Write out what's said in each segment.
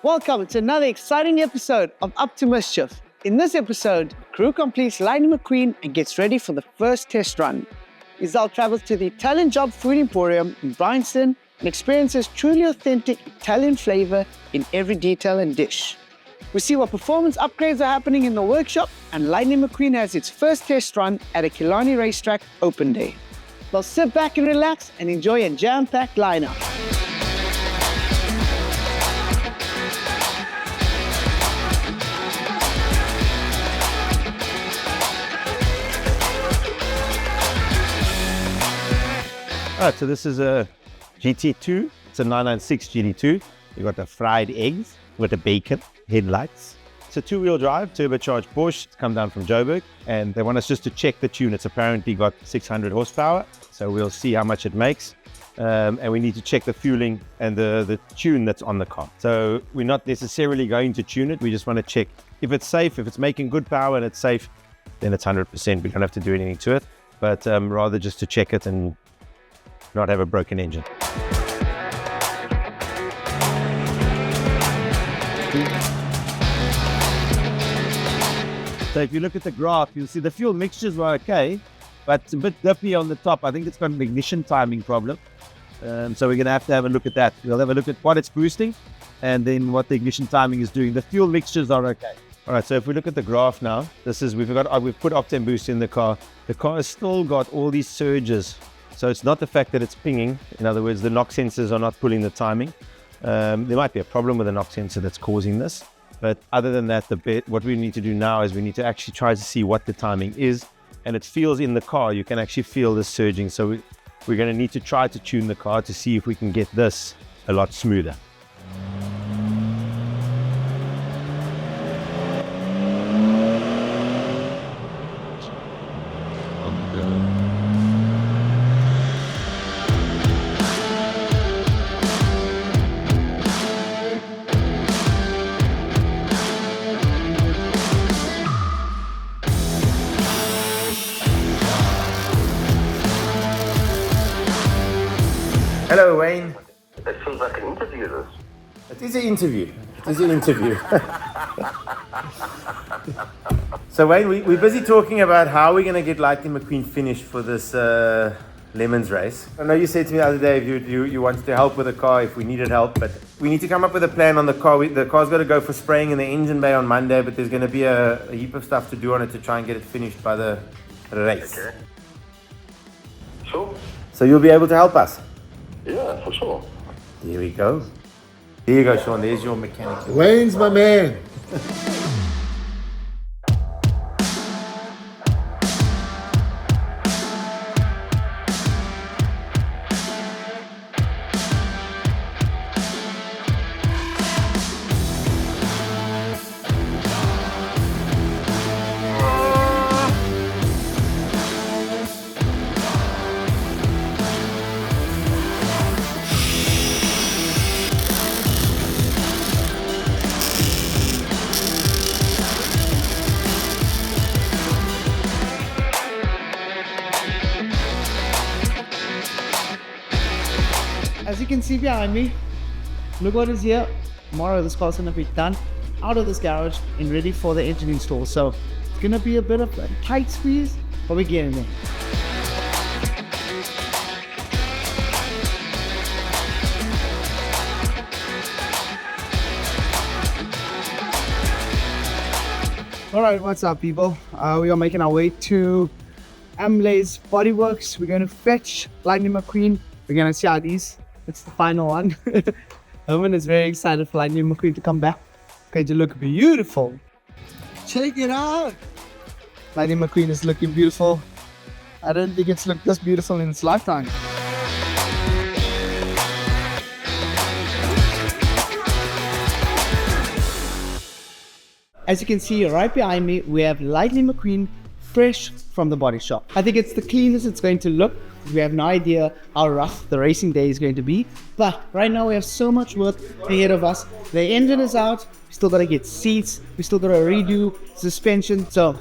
Welcome to another exciting episode of Up to Mischief. In this episode, crew completes Lightning McQueen and gets ready for the first test run. Izelle travels to the Italian Job Food Emporium in Bryanston and experiences truly authentic Italian flavor in every detail and dish. We see what performance upgrades are happening in the workshop, and Lightning McQueen has its first test run at a Killarney Racetrack Open Day. Well, sit back and relax and enjoy a jam-packed lineup. Alright, so this is a GT2. It's a 996 GT2. You've got the fried eggs with the bacon, headlights. It's a two-wheel drive, turbocharged Porsche. It's come down from Joburg, and they want us just to check the tune. It's apparently got 600 horsepower, so we'll see how much it makes. And we need to check the fueling and the tune that's on the car. So we're not necessarily going to tune it. We just want to check if it's safe, if it's making good power and it's safe, then it's 100%. We don't have to do anything to it, but rather just to check it and not have a broken engine. So if you look at the graph, you'll see the fuel mixtures were okay, but it's a bit dippy on the top. I think it's got an ignition timing problem. So we're going to have a look at that. We'll have a look at what it's boosting and then what the ignition timing is doing. The fuel mixtures are okay. All right, so if we look at the graph now, we've put Octane Boost in the car. The car has still got all these surges. So it's not the fact that it's pinging. In other words, the knock sensors are not pulling the timing. There might be a problem with the knock sensor that's causing this. But other than that, what we need to do now is we need to actually try to see what the timing is. And it feels in the car, you can actually feel this surging. So we're going to need to try to tune the car to see if we can get this a lot smoother. Hello, Wayne. It feels like an interview, this. It is an interview. So, Wayne, we're busy talking about how we're going to get Lightning McQueen finished for this Lemons race. I know you said to me the other day you wanted to help with the car if we needed help, but we need to come up with a plan on the car. The car's got to go for spraying in the engine bay on Monday, but there's going to be a heap of stuff to do on it to try and get it finished by the race. Okay. Sure. So you'll be able to help us? Yeah, for sure. There we go. There you go, Sean. There's your mechanic. Wayne's my man. As you can see behind me, look what is here. Tomorrow this car's going to be done out of this garage and ready for the engine install. So it's going to be a bit of a tight squeeze, but we're getting there. Alright, what's up people? We are making our way to Amlay's Bodyworks. We're going to fetch Lightning McQueen. We're going to see how these. It's the final one. Herman is very excited for Lightning McQueen to come back. It's going to look beautiful. Check it out. Lightning McQueen is looking beautiful. I don't think it's looked this beautiful in its lifetime. As you can see right behind me, we have Lightning McQueen fresh from the body shop. I think it's the cleanest it's going to look. We have no idea how rough the racing day is going to be, but right now we have so much work ahead of us. The engine is out, we still got to get seats, we still got to redo suspension, so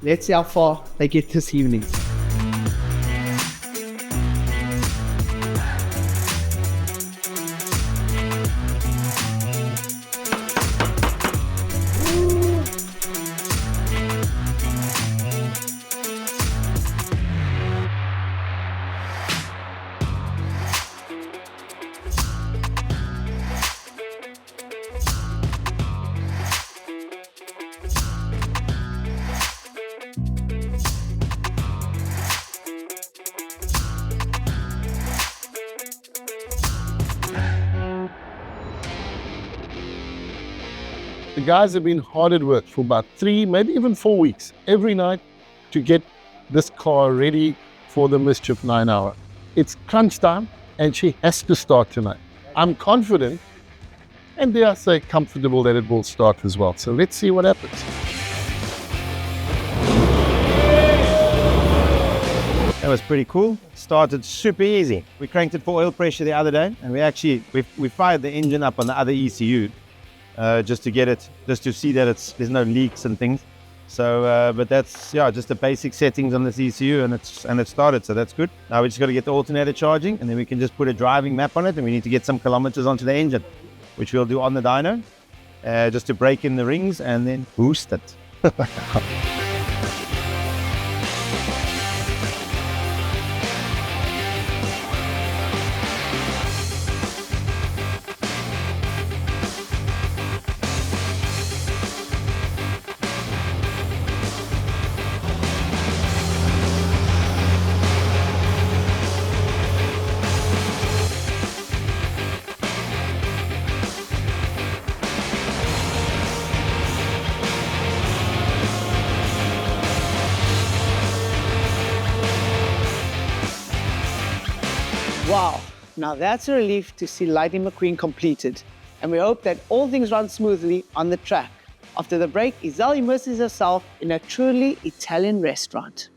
let's see how far they get this evening. The guys have been hard at work for about 3, maybe even 4 weeks, every night to get this car ready for the Mischief 9-hour. It's crunch time and she has to start tonight. I'm confident and dare I say comfortable that it will start as well. So let's see what happens. That was pretty cool. Started super easy. We cranked it for oil pressure the other day, and we fired the engine up on the other ECU just to see that there's no leaks and things. So, but that's just the basic settings on this ECU, and it started, so that's good. Now we just got to get the alternator charging, and then we can just put a driving map on it, and we need to get some kilometers onto the engine, which we'll do on the dyno, just to break in the rings and then boost it. Wow, now that's a relief to see Lightning McQueen completed, and we hope that all things run smoothly on the track. After the break, Izelle immerses herself in a truly Italian restaurant.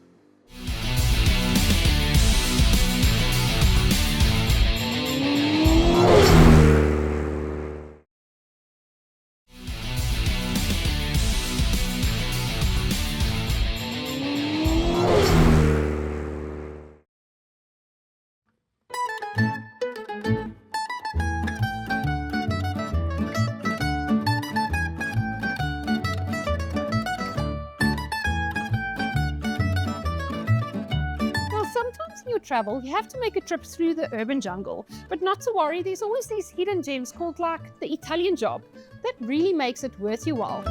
Sometimes in your travel, you have to make a trip through the urban jungle. But not to worry, there's always these hidden gems called like the Italian job that really makes it worth your while.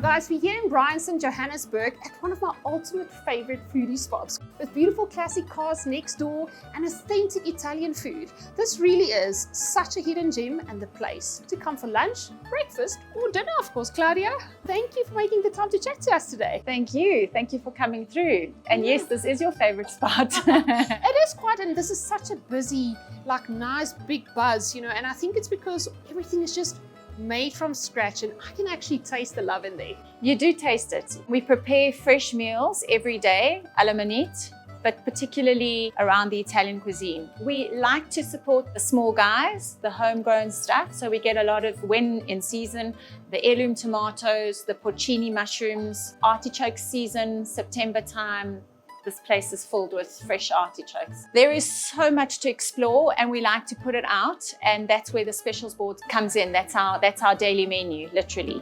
Guys, we're here in Bryanston, Johannesburg at one of my ultimate favorite foodie spots with beautiful classic cars next door and authentic Italian food. This really is such a hidden gem and the place to come for lunch, breakfast or dinner, of course. Claudia, thank you for making the time to chat to us today. Thank you for coming through. And yes, this is your favorite spot. It is quite, and this is such a busy, like nice big buzz, you know, and I think it's because everything is just made from scratch and I can actually taste the love in there. You do taste it. We prepare fresh meals every day, alla minute, but particularly around the Italian cuisine. We like to support the small guys, the homegrown stuff. So we get a lot of, when in season, the heirloom tomatoes, the porcini mushrooms, artichoke season, September time. This place is filled with fresh artichokes. There is so much to explore and we like to put it out, and that's where the specials board comes in. That's our daily menu, literally.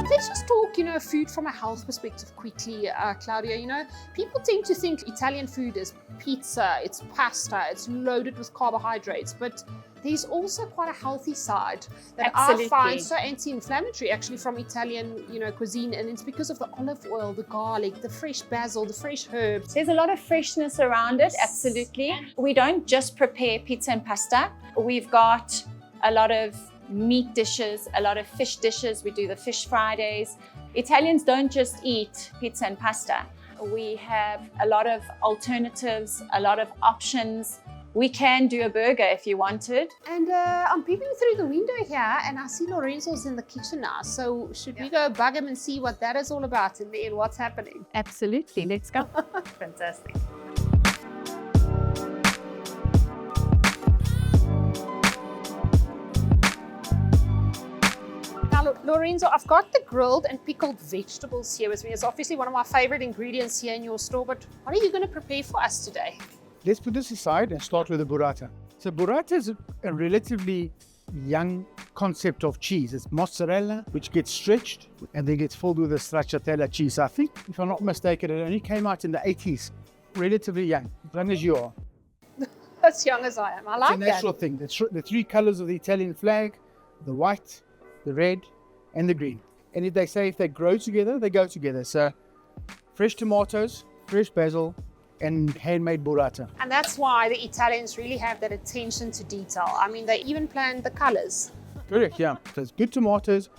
Let's just talk, you know, food from a health perspective quickly, Claudia. You know, people tend to think Italian food is pizza, it's pasta, it's loaded with carbohydrates, but there's also quite a healthy side that Absolutely. I find so anti-inflammatory actually from Italian, you know, cuisine, and it's because of the olive oil, the garlic, the fresh basil, the fresh herbs. There's a lot of freshness around it, absolutely. We don't just prepare pizza and pasta. We've got a lot of meat dishes, a lot of fish dishes. We do the fish Fridays. Italians don't just eat pizza and pasta. We have a lot of alternatives, a lot of options. We can do a burger if you wanted. And I'm peeping through the window here and I see Lorenzo's in the kitchen now. So should we go bug him and see what that is all about in there and what's happening? Absolutely, let's go. Fantastic. Now, Lorenzo, I've got the grilled and pickled vegetables here with me. It's obviously one of my favorite ingredients here in your store, but what are you going to prepare for us today? Let's put this aside and start with the burrata. So burrata is a relatively young concept of cheese. It's mozzarella, which gets stretched and then gets filled with a stracciatella cheese. I think, if I'm not mistaken, it only came out in the 80s. Relatively young, as young as you are. As young as I am. I like It's a natural thing. The three colors of the Italian flag, the white, the red, and the green. And if they grow together, they go together. So fresh tomatoes, fresh basil, and handmade burrata. And that's why the Italians really have that attention to detail. I mean, they even plan the colors. Correct, yeah. So it's good tomatoes,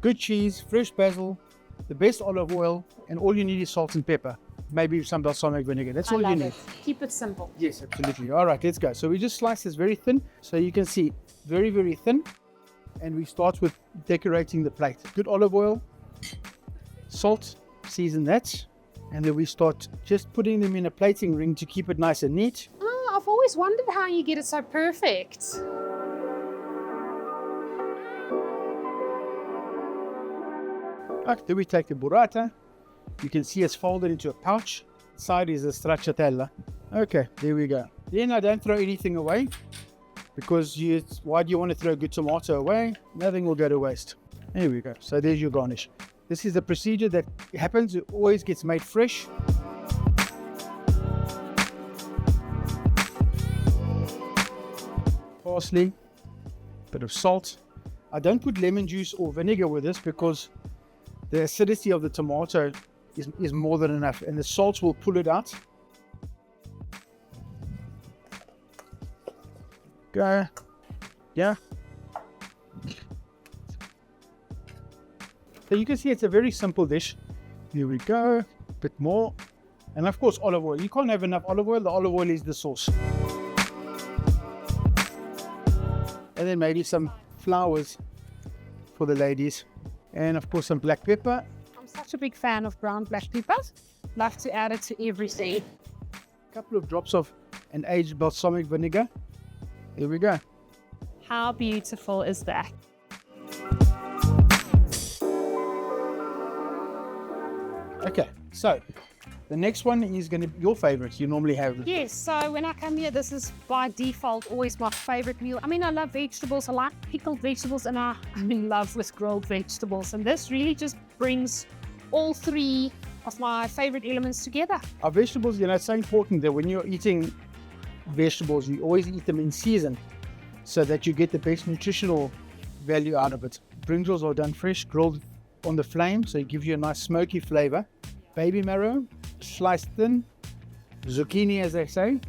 good cheese, fresh basil, the best olive oil, and all you need is salt and pepper. Maybe some balsamic vinegar. That's all you need. Keep it simple. Yes, absolutely. All right, let's go. So we just slice this very thin. So you can see very, very thin. And we start with decorating the plate. Good olive oil, salt, season that. And then we start just putting them in a plating ring to keep it nice and neat. Oh, I've always wondered how you get it so perfect. Right, then we take the burrata. You can see it's folded into a pouch. Side is a stracciatella. Okay, there we go. Then I don't throw anything away because why do you want to throw a good tomato away? Nothing will go to waste. There we go. So there's your garnish. This is the procedure that happens. It always gets made fresh. Parsley, bit of salt. I don't put lemon juice or vinegar with this because the acidity of the tomato is more than enough, and the salt will pull it out. Go. Yeah. So you can see it's a very simple dish. Here we go. A bit more. And of course, olive oil. You can't have enough olive oil. The olive oil is the sauce. And then maybe some flowers for the ladies. And of course, some black pepper. I'm such a big fan of ground black pepper. Love to add it to everything. A couple of drops of an aged balsamic vinegar. Here we go. How beautiful is that? Okay, so the next one is going to be your favorite. You normally have this. Yes, so when I come here, this is by default always my favorite meal. I mean, I love vegetables. I like pickled vegetables, and I'm in love with grilled vegetables. And this really just brings all three of my favorite elements together. Our vegetables, you know, it's so important that when you're eating vegetables, you always eat them in season so that you get the best nutritional value out of it. Brinjals are done fresh, grilled on the flame, so it gives you a nice smoky flavor. Baby marrow, sliced thin, zucchini as they say.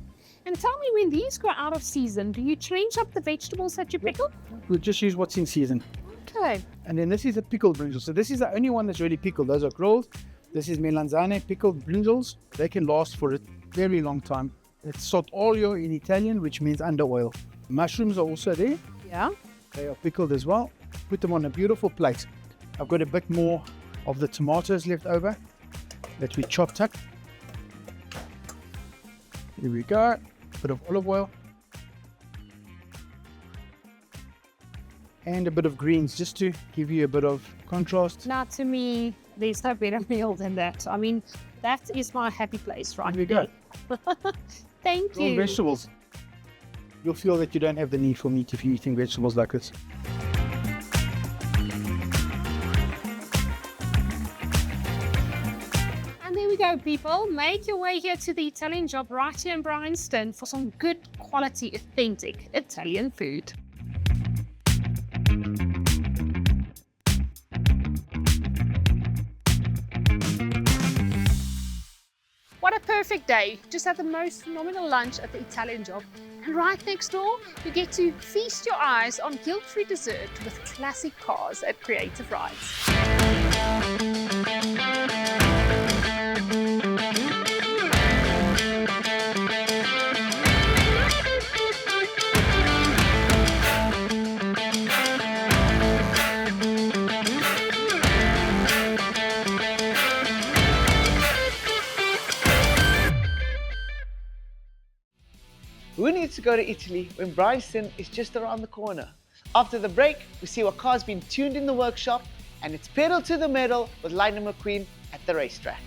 And tell me, when these go out of season, do you change up the vegetables that you pickle? We'll just use what's in season. Okay. And then this is a pickled brinjal. So this is the only one that's really pickled. Those are grilled. This is melanzane, pickled brinjals. They can last for a very long time. It's sotto olio in Italian, which means under oil. Mushrooms are also there. Yeah. They are pickled as well. Put them on a beautiful plate. I've got a bit more of the tomatoes left over that we chopped up. Here we go. Bit of olive oil. And a bit of greens just to give you a bit of contrast. Now, to me, there's no better meal than that. I mean, that is my happy place, right? Here we go. Thank Grilled you. vegetables. You'll feel that you don't have the need for meat if you're eating vegetables like this. And there we go, people. Make your way here to the Italian Job right here in Bryanston for some good quality, authentic Italian food. What a perfect day. Just had the most phenomenal lunch at the Italian Job. And right next door, you get to feast your eyes on guilt-free dessert with classic cars at Creative Rides. Who needs to go to Italy when Bryanston is just around the corner? After the break, we see what car's been tuned in the workshop, and it's pedal to the metal with Lightning McQueen at the racetrack.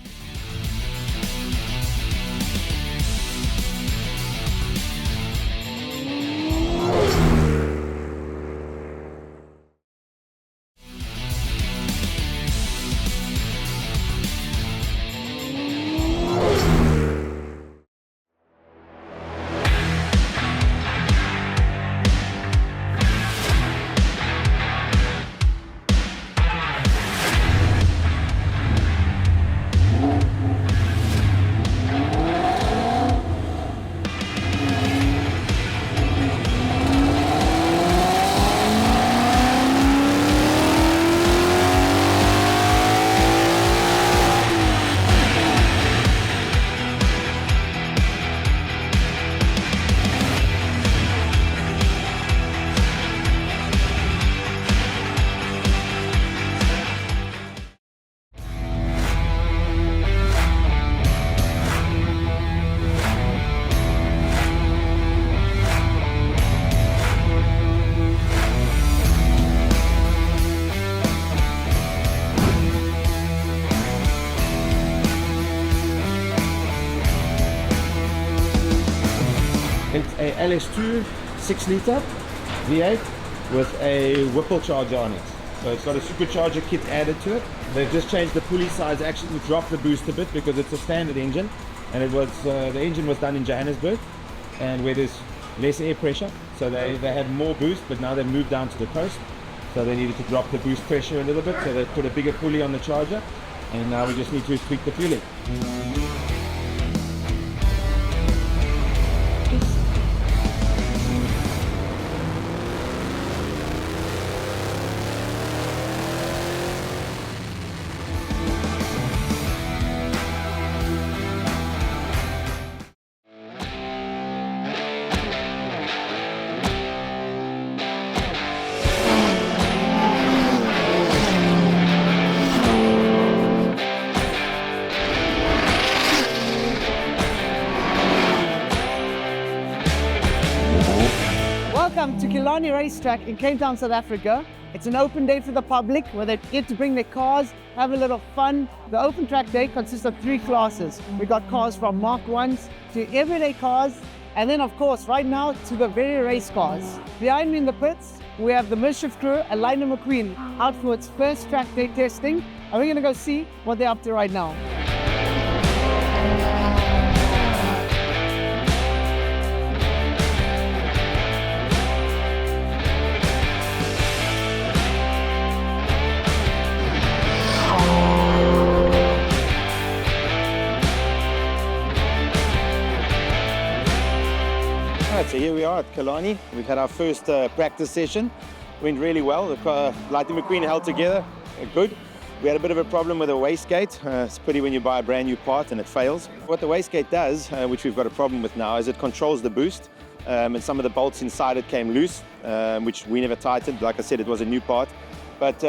It's a LS2 6-liter V8 with a Whipple charger on it. So it's got a supercharger kit added to it. They've just changed the pulley size actually to drop the boost a bit because it's a standard engine, and it was the engine was done in Johannesburg, and where there's less air pressure, so they had more boost, but now they've moved down to the coast, so they needed to drop the boost pressure a little bit, so they put a bigger pulley on the charger, and now we just need to tweak the fueling. Welcome to Killarney Racetrack in Cape Town, South Africa. It's an open day for the public where they get to bring their cars, have a little fun. The open track day consists of 3 classes. We got cars from Mark 1s to everyday cars, and then of course right now to the very race cars. Behind me in the pits, we have the Mischief crew and Lightning McQueen out for its first track day testing, and we're gonna go see what they're up to right now. So here we are at Killarney. We've had our first practice session. Went really well. The car, Lightning McQueen held together good. We had a bit of a problem with the wastegate. It's a pity when you buy a brand new part and it fails. What the wastegate does, which we've got a problem with now, is it controls the boost. And some of the bolts inside it came loose, which we never tightened. Like I said, it was a new part. But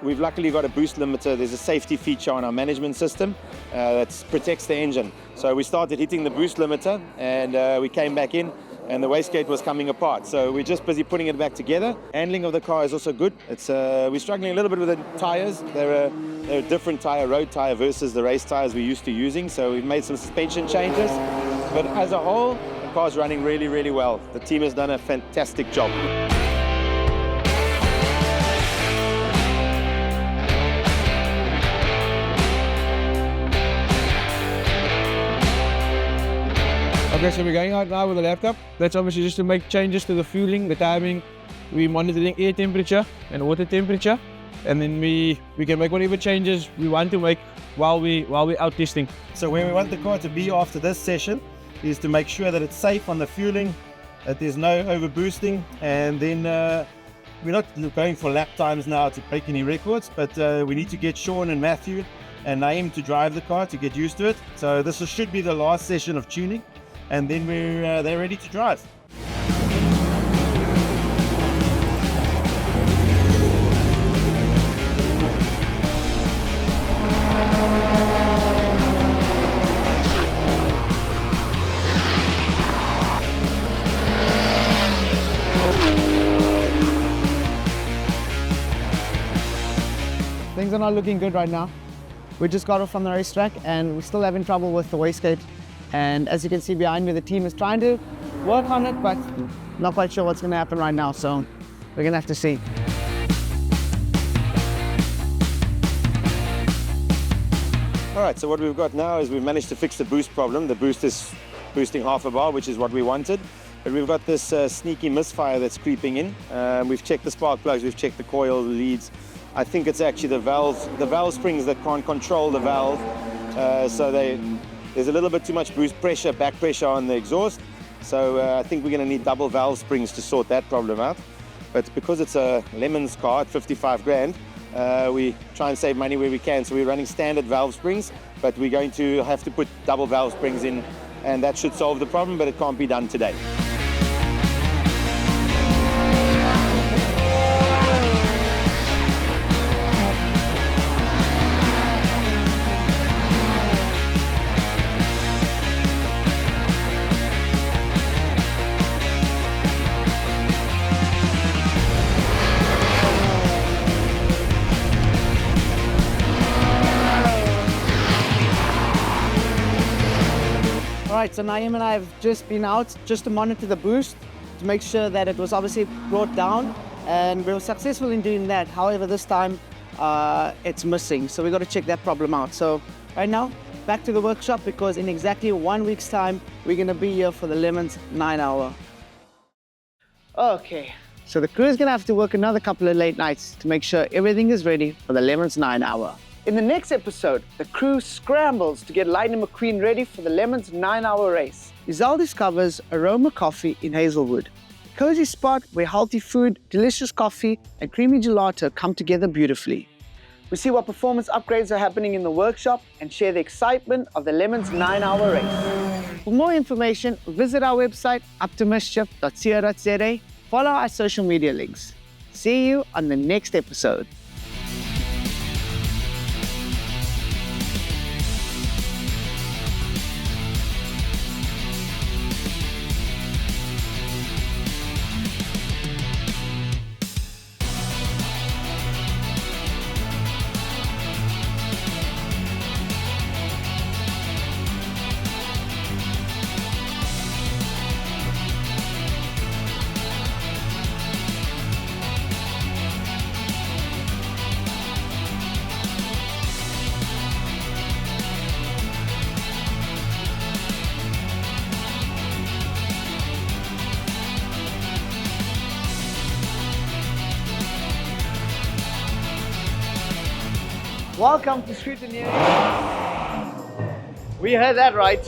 we've luckily got a boost limiter. There's a safety feature on our management system that protects the engine. So we started hitting the boost limiter, and we came back in, and the wastegate was coming apart. So we're just busy putting it back together. Handling of the car is also good. We're struggling a little bit with the tires. They're a different tire, road tire versus the race tires we're used to using. So we've made some suspension changes. But as a whole, the car's running really, really well. The team has done a fantastic job. Okay, so we're going out now with the laptop. That's obviously just to make changes to the fueling, the timing. We're monitoring air temperature and water temperature, and then we can make whatever changes we want to make while we're out testing. So where we want the car to be after this session is to make sure that it's safe on the fueling, that there's no overboosting, and then we're not going for lap times now to break any records, but we need to get Sean and Matthew and Naeem to drive the car to get used to it. So this should be the last session of tuning, and then they're ready to drive. Things are not looking good right now. We just got off from the racetrack and we're still having trouble with the wastegate. And as you can see behind me, the team is trying to work on it, but not quite sure what's going to happen right now. So we're going to have to see. All right, so what we've got now is we've managed to fix the boost problem. The boost is boosting half a bar, which is what we wanted. But we've got this sneaky misfire that's creeping in. We've checked the spark plugs, we've checked the coil, the leads. I think it's actually the valve springs that can't control the valve. So there's a little bit too much boost pressure, back pressure on the exhaust. So I think we're going to need double valve springs to sort that problem out. But because it's a Lemons car at 55 grand, we try and save money where we can. So we're running standard valve springs, but we're going to have to put double valve springs in, and that should solve the problem, but it can't be done today. All Right, so Naeem and I have just been out just to monitor the boost to make sure that it was obviously brought down, and we were successful in doing that. However, this time it's missing, so we got to check that problem out. So right now, back to the workshop, because in exactly 1 week's time, we're going to be here for the Lemons 9 hour. Okay, so the crew is going to have to work another couple of late nights to make sure everything is ready for the Lemons 9 hour. In the next episode, the crew scrambles to get Lightning McQueen ready for the Lemons 9 hour race. Izelle discovers Aroma Coffee in Hazelwood, a cozy spot where healthy food, delicious coffee, and creamy gelato come together beautifully. We see what performance upgrades are happening in the workshop and share the excitement of the Lemons 9 hour race. For more information, visit our website, uptomischief.co.za. Follow our social media links. See you on the next episode. Welcome to Scrutineering. We heard that right.